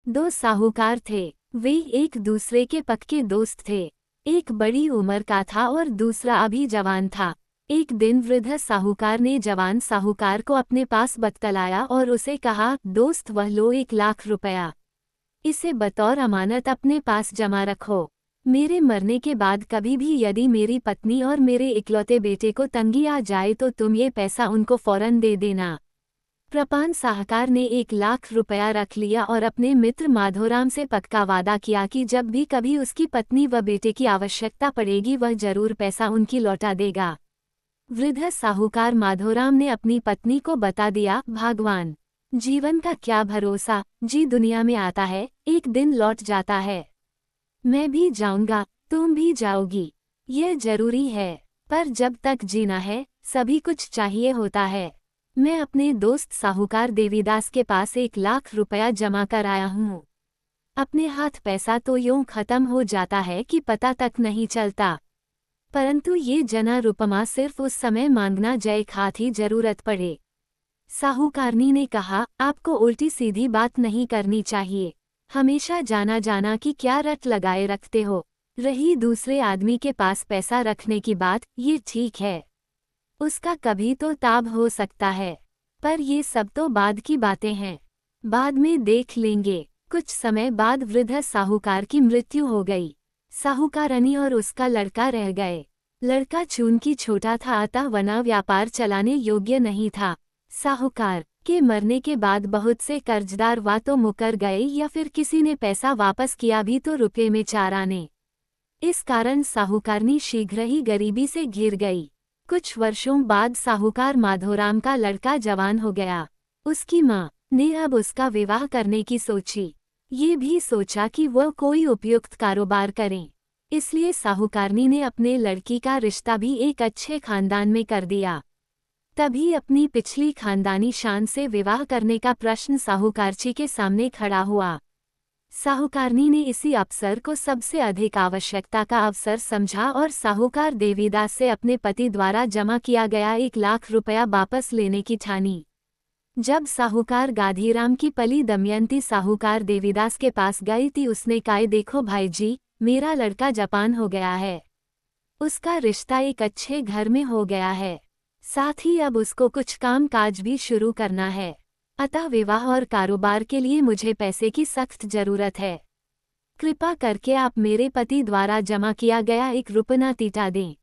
दो साहूकार थे। वे एक दूसरे के पक्के दोस्त थे। एक बड़ी उम्र का था और दूसरा अभी जवान था। एक दिन वृद्ध साहूकार ने जवान साहूकार को अपने पास बतलाया और उसे कहा, दोस्त वह लो 1 लाख रुपया। इसे बतौर अमानत अपने पास जमा रखो। मेरे मरने के बाद कभी भी यदि मेरी पत्नी और मेरे इकलौते बेटे को तंगी आ जाए तो तुम ये पैसा उनको फौरन दे देना। प्रपान साहूकार ने 1 लाख रुपया रख लिया और अपने मित्र माधोराम से पक्का वादा किया कि जब भी कभी उसकी पत्नी व बेटे की आवश्यकता पड़ेगी वह जरूर पैसा उनकी लौटा देगा। वृद्ध साहूकार माधोराम ने अपनी पत्नी को बता दिया, भगवान, जीवन का क्या भरोसा, जी दुनिया में आता है, एक दिन लौट जाता है। मैं भी जाऊंगा, तुम भी जाओगी, यह जरूरी है। पर जब तक जीना है, सभी कुछ चाहिए होता है। मैं अपने दोस्त साहूकार देवीदास के पास 1 लाख रुपया जमा कर आया हूँ। अपने हाथ पैसा तो यूं खत्म हो जाता है कि पता तक नहीं चलता। परंतु ये जना रुपमा सिर्फ उस समय मांगना जय खात ही जरूरत पड़े। साहूकारनी ने कहा, आपको उल्टी सीधी बात नहीं करनी चाहिए। हमेशा जाना जाना कि क्या रट लगाए रखते हो। रही दूसरे आदमी के पास पैसा रखने की बात, ये ठीक है, उसका कभी तो ताब हो सकता है, पर ये सब तो बाद की बातें हैं, बाद में देख लेंगे। कुछ समय बाद वृद्ध साहूकार की मृत्यु हो गई। साहूकारनी और उसका लड़का रह गए। लड़का चूंकि छोटा था अतः वना व्यापार चलाने योग्य नहीं था। साहूकार के मरने के बाद बहुत से कर्जदार वा तो मुकर गए या फिर किसी ने पैसा वापस किया भी तो रुपये में 4 आने। इस कारण साहूकारनी शीघ्र ही गरीबी से घिर गई। कुछ वर्षों बाद साहूकार माधोराम का लड़का जवान हो गया। उसकी माँ ने अब उसका विवाह करने की सोची। ये भी सोचा कि वह कोई उपयुक्त कारोबार करें। इसलिए साहूकारनी ने अपने लड़की का रिश्ता भी एक अच्छे खानदान में कर दिया। तभी अपनी पिछली खानदानी शान से विवाह करने का प्रश्न साहूकारची के सामने खड़ा हुआ। साहूकारनी ने इसी अवसर को सबसे अधिक आवश्यकता का अवसर समझा और साहूकार देवीदास से अपने पति द्वारा जमा किया गया 1 लाख रुपया वापस लेने की ठानी। जब साहूकार गाधीराम की पली दमयंती साहूकार देवीदास के पास गई थी उसने कहा, देखो भाई जी, मेरा लड़का जापान हो गया है। उसका रिश्ता एक अच्छे घर में हो गया है, साथ ही अब उसको कुछ काम काज भी शुरू करना है, अतः विवाह और कारोबार के लिए मुझे पैसे की सख्त जरूरत है। कृपा करके आप मेरे पति द्वारा जमा किया गया 1 रुपया तीटा दें।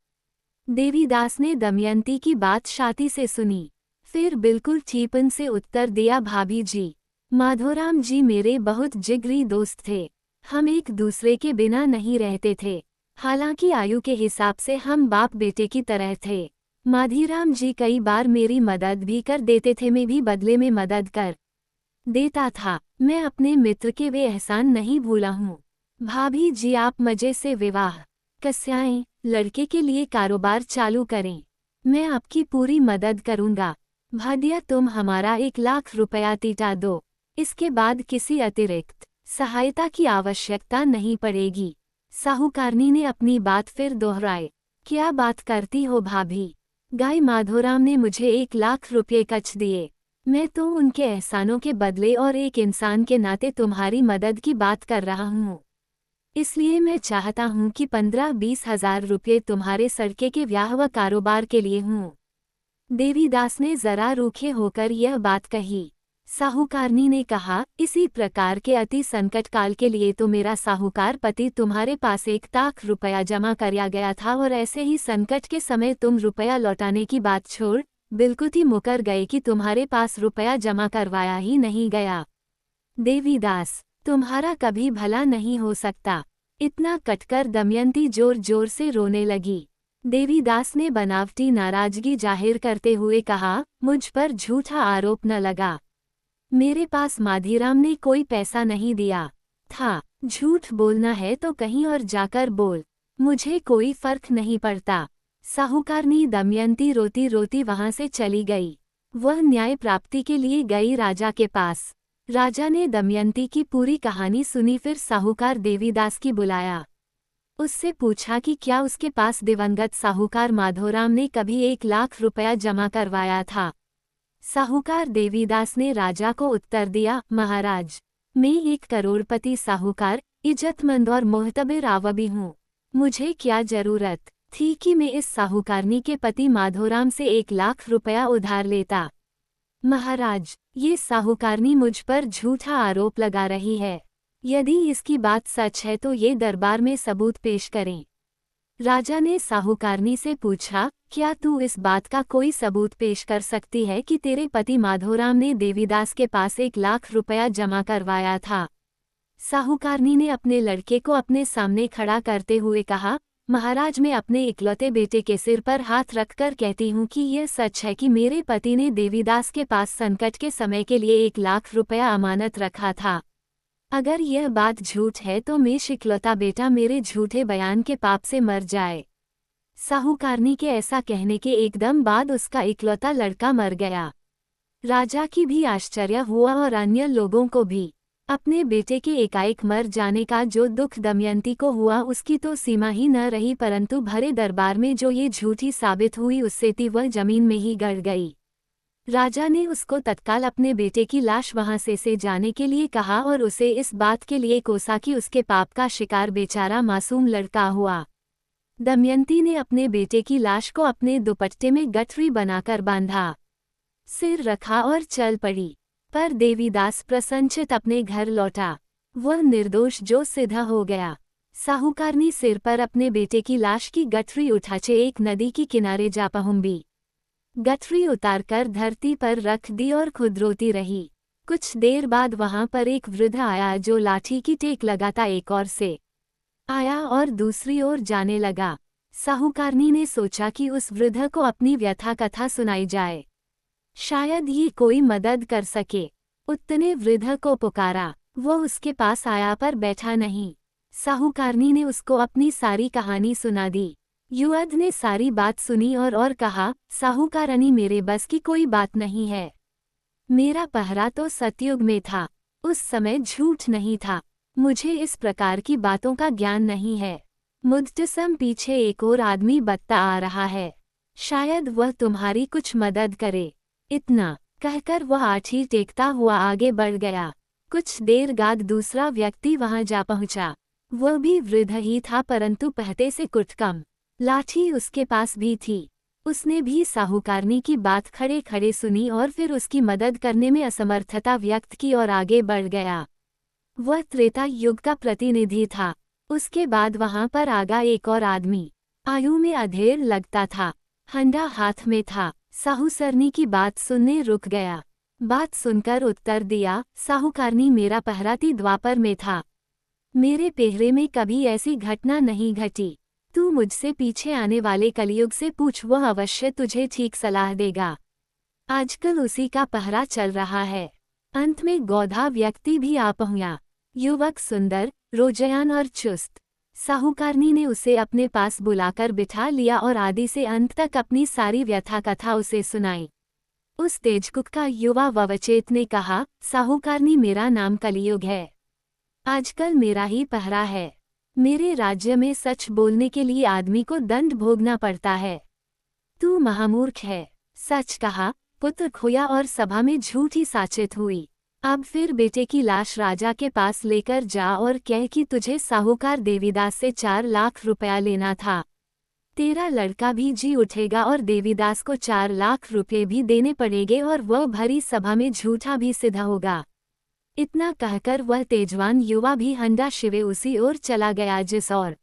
देवीदास ने दमयंती की बात शाती से सुनी, फिर बिल्कुल चीपन से उत्तर दिया, भाभी जी, माधोराम जी मेरे बहुत जिगरी दोस्त थे। हम एक दूसरे के बिना नहीं रहते थे। हालांकि आयु के हिसाब से हम बाप बेटे की तरह थे। माधीराम जी कई बार मेरी मदद भी कर देते थे, मैं भी बदले में मदद कर देता था। मैं अपने मित्र के वे एहसान नहीं भूला हूँ। भाभी जी आप मजे से विवाह कस्याएं, लड़के के लिए कारोबार चालू करें, मैं आपकी पूरी मदद करूँगा। भादिया तुम हमारा 1 लाख रुपया तीटा दो, इसके बाद किसी अतिरिक्त सहायता की आवश्यकता नहीं पड़ेगी। साहूकारनी ने अपनी बात फिर दोहराई, क्या बात करती हो भाभी, गाय माधोराम ने मुझे 1 लाख रुपये कच दिए। मैं तो उनके एहसानों के बदले और एक इंसान के नाते तुम्हारी मदद की बात कर रहा हूँ। इसलिए मैं चाहता हूँ कि 15-20 हजार रुपये तुम्हारे सड़के के ब्याह व कारोबार के लिए हूँ। देवीदास ने जरा रूखे होकर यह बात कही। साहूकारनी ने कहा, इसी प्रकार के अति संकट काल के लिए तो मेरा साहूकार पति तुम्हारे पास 1 लाख रुपया जमा कराया गया था और ऐसे ही संकट के समय तुम रुपया लौटाने की बात छोड़ बिल्कुल ही मुकर गए कि तुम्हारे पास रुपया जमा करवाया ही नहीं गया। देवीदास, तुम्हारा कभी भला नहीं हो सकता। इतना कटकर दमयंती जोर जोर से रोने लगी। देवीदास ने बनावटी नाराजगी जाहिर करते हुए कहा, मुझ पर झूठा आरोप न लगा। मेरे पास माधीराम ने कोई पैसा नहीं दिया था। झूठ बोलना है तो कहीं और जाकर बोल, मुझे कोई फर्क नहीं पड़ता। साहूकारनी दमयंती रोती रोती वहां से चली गई। वह न्याय प्राप्ति के लिए गई राजा के पास। राजा ने दमयंती की पूरी कहानी सुनी, फिर साहूकार देवीदास की बुलाया। उससे पूछा कि क्या उसके पास दिवंगत साहूकार माधोराम ने कभी 1 लाख रुपया जमा करवाया था। साहूकार देवीदास ने राजा को उत्तर दिया, महाराज, मैं एक करोड़पति साहूकार, इज्जतमंद और मोहतबर आदमी हूँ। मुझे क्या जरूरत थी कि मैं इस साहूकारनी के पति माधोराम से 1 लाख रुपया उधार लेता। महाराज, ये साहूकारनी मुझ पर झूठा आरोप लगा रही है। यदि इसकी बात सच है तो ये दरबार में सबूत पेश करें। राजा ने साहूकारनी से पूछा, क्या तू इस बात का कोई सबूत पेश कर सकती है कि तेरे पति माधोराम ने देवीदास के पास 1 लाख रुपया जमा करवाया था? साहूकारनी ने अपने लड़के को अपने सामने खड़ा करते हुए कहा, महाराज, मैं अपने इकलौते बेटे के सिर पर हाथ रखकर कहती हूँ कि यह सच है कि मेरे पति ने देवीदास के पास संकट के समय के लिए 1 लाख रुपया अमानत रखा था। अगर यह बात झूठ है तो मैं इकलौता बेटा मेरे झूठे बयान के पाप से मर जाए। साहूकारनी के ऐसा कहने के एकदम बाद उसका इकलौता लड़का मर गया। राजा की भी आश्चर्य हुआ और अन्य लोगों को भी। अपने बेटे के एकाएक मर जाने का जो दुख दमयंती को हुआ उसकी तो सीमा ही न रही, परंतु भरे दरबार में जो ये झूठी साबित हुई उससे थी वह जमीन में ही गड़ गई। राजा ने उसको तत्काल अपने बेटे की लाश वहां से जाने के लिए कहा और उसे इस बात के लिए कोसा कि उसके पाप का शिकार बेचारा मासूम लड़का हुआ। दमयंती ने अपने बेटे की लाश को अपने दुपट्टे में गठरी बनाकर बांधा, सिर रखा और चल पड़ी। पर देवीदास प्रसन्नचित अपने घर लौटा। वह निर्दोष जो सिद्ध हो गया। साहूकारनी सिर पर अपने बेटे की लाश की गठरी उठाचे एक नदी की किनारे जा पहुंची। गठरी उतारकर धरती पर रख दी और खुद रोती रही। कुछ देर बाद वहां पर एक वृद्ध आया जो लाठी की टेक लगाता एक ओर से आया और दूसरी ओर जाने लगा। साहूकारनी ने सोचा कि उस वृद्ध को अपनी व्यथा कथा सुनाई जाए, शायद ये कोई मदद कर सके। उत्तने वृद्ध को पुकारा। वो उसके पास आया पर बैठा नहीं। साहूकारनी ने उसको अपनी सारी कहानी सुना दी। युवक ने सारी बात सुनी और कहा, साहूकारनी, मेरे बस की कोई बात नहीं है। मेरा पहरा तो सतयुग में था, उस समय झूठ नहीं था। मुझे इस प्रकार की बातों का ज्ञान नहीं है। मुद्दसम पीछे एक और आदमी बत्ता आ रहा है, शायद वह तुम्हारी कुछ मदद करे। इतना कहकर वह आठी टेकता हुआ आगे बढ़ गया। कुछ देर बाद दूसरा व्यक्ति वहां जा पहुंचा। वह भी वृद्ध ही था परंतु पहते से कुछ कम। लाठी उसके पास भी थी। उसने भी साहूकारनी की बात खड़े खड़े सुनी और फिर उसकी मदद करने में असमर्थता व्यक्त की और आगे बढ़ गया। वह त्रेता युग का प्रतिनिधि था। उसके बाद वहां पर आगा एक और आदमी, आयु में अधेड़ लगता था, हंडा हाथ में था। साहूसरनी की बात सुनने रुक गया। बात सुनकर उत्तर दिया, साहूकारनी, मेरा पहराती द्वापर में था। मेरे पहरे में कभी ऐसी घटना नहीं घटी। तू मुझसे पीछे आने वाले कलयुग से पूछ, वह अवश्य तुझे ठीक सलाह देगा। आजकल उसी का पहरा चल रहा है। अंत में गौधा व्यक्ति भी आ पहुंचा। युवक सुंदर, रोजयान और चुस्त। साहूकारनी ने उसे अपने पास बुलाकर बिठा लिया और आदि से अंत तक अपनी सारी व्यथा कथा उसे सुनाई। उस तेजकुक का युवा ववचेत ने कहा, साहूकारनी, मेरा नाम कलियुग है। आजकल मेरा ही पहरा है। मेरे राज्य में सच बोलने के लिए आदमी को दंड भोगना पड़ता है। तू महामूर्ख है। सच कहा, पुत्र खोया और सभा में झूठी साचित हुई। अब फिर बेटे की लाश राजा के पास लेकर जा और कह कि तुझे साहूकार देवीदास से 4 लाख रुपया लेना था। तेरा लड़का भी जी उठेगा और देवीदास को 4 लाख रुपये भी देने पड़ेंगे और वह भरी सभा में झूठा भी सिद्ध होगा। इतना कहकर वह तेजवान युवा भी हंडा शिवे उसी ओर चला गया जिस ओर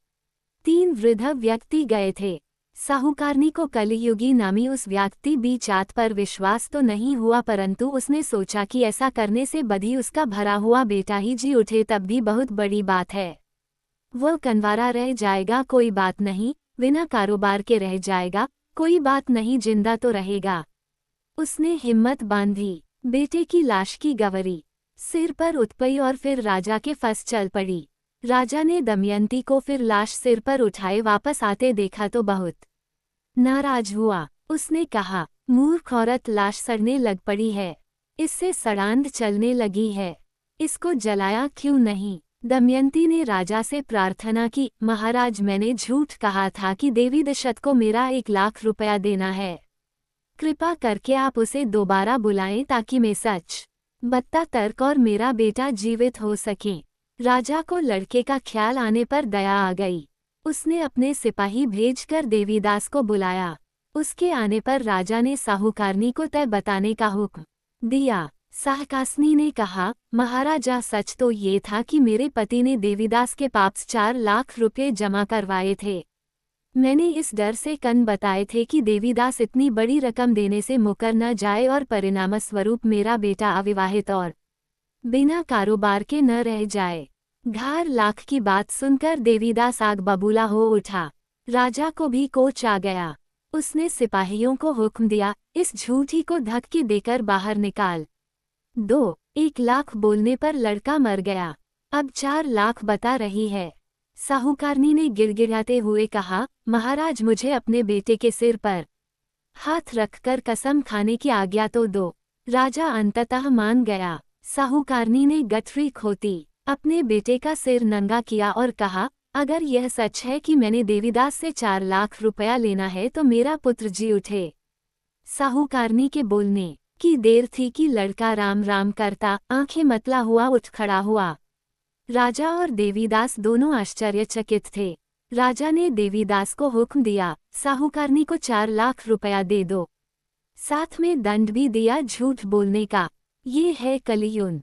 3 वृद्ध व्यक्ति गए थे। साहूकारनी को कलियुगी नामी उस व्यक्ति बीचात पर विश्वास तो नहीं हुआ, परंतु उसने सोचा कि ऐसा करने से बधी उसका भरा हुआ बेटा ही जी उठे तब भी बहुत बड़ी बात है। वह कनवारा रह जाएगा कोई बात नहीं, बिना कारोबार के रह जाएगा कोई बात नहीं, जिंदा तो रहेगा। उसने हिम्मत बांधी, बेटे की लाश की गवरी सिर पर उत्पई और फिर राजा के फंस चल पड़ी। राजा ने दमयंती को फिर लाश सिर पर उठाए वापस आते देखा तो बहुत नाराज हुआ। उसने कहा, मूर्ख औरत, लाश सड़ने लग पड़ी है, इससे सड़ांध चलने लगी है, इसको जलाया क्यों नहीं? दमयंती ने राजा से प्रार्थना की, महाराज, मैंने झूठ कहा था कि देवी दशरथ को मेरा 1 लाख रुपया देना है। कृपा करके आप उसे दोबारा बुलाएं ताकि मैं सच बत्ता तर्क और मेरा बेटा जीवित हो सकें। राजा को लड़के का ख्याल आने पर दया आ गई। उसने अपने सिपाही भेजकर देवीदास को बुलाया। उसके आने पर राजा ने साहूकारनी को तय बताने का हुक्म दिया। साहकासनी ने कहा, महाराजा सच तो ये था कि मेरे पति ने देवीदास के पास 4 लाख रुपए जमा करवाए थे। मैंने इस डर से कन बताए थे कि देवीदास इतनी बड़ी रकम देने से मुकर न जाए और परिणामस्वरूप मेरा बेटा अविवाहित और बिना कारोबार के न रह जाए। 4 लाख की बात सुनकर देवीदास आग बबूला हो उठा। राजा को भी कोच आ गया। उसने सिपाहियों को हुक्म दिया, इस झूठी को धक्के देकर बाहर निकाल दो। 1 लाख बोलने पर लड़का मर गया। अब 4 लाख बता रही है। साहूकारनी ने गिड़गिड़ाते हुए कहा, महाराज मुझे अपने बेटे के सिर पर हाथ रखकर कसम खाने की आज्ञा तो दो। राजा अंततः मान गया। साहूकारनी ने गठरी खोती, अपने बेटे का सिर नंगा किया और कहा, अगर यह सच है कि मैंने देवीदास से 4 लाख रुपया लेना है तो मेरा पुत्र जी उठे। साहूकारनी के बोलने की देर थी कि लड़का राम राम करता आंखें मतला हुआ उठ खड़ा हुआ। राजा और देवीदास दोनों आश्चर्यचकित थे। राजा ने देवीदास को हुक्म दिया, साहूकारनी को 4 लाख रुपया दे दो। साथ में दंड भी दिया झूठ बोलने का। ये है कलियुग।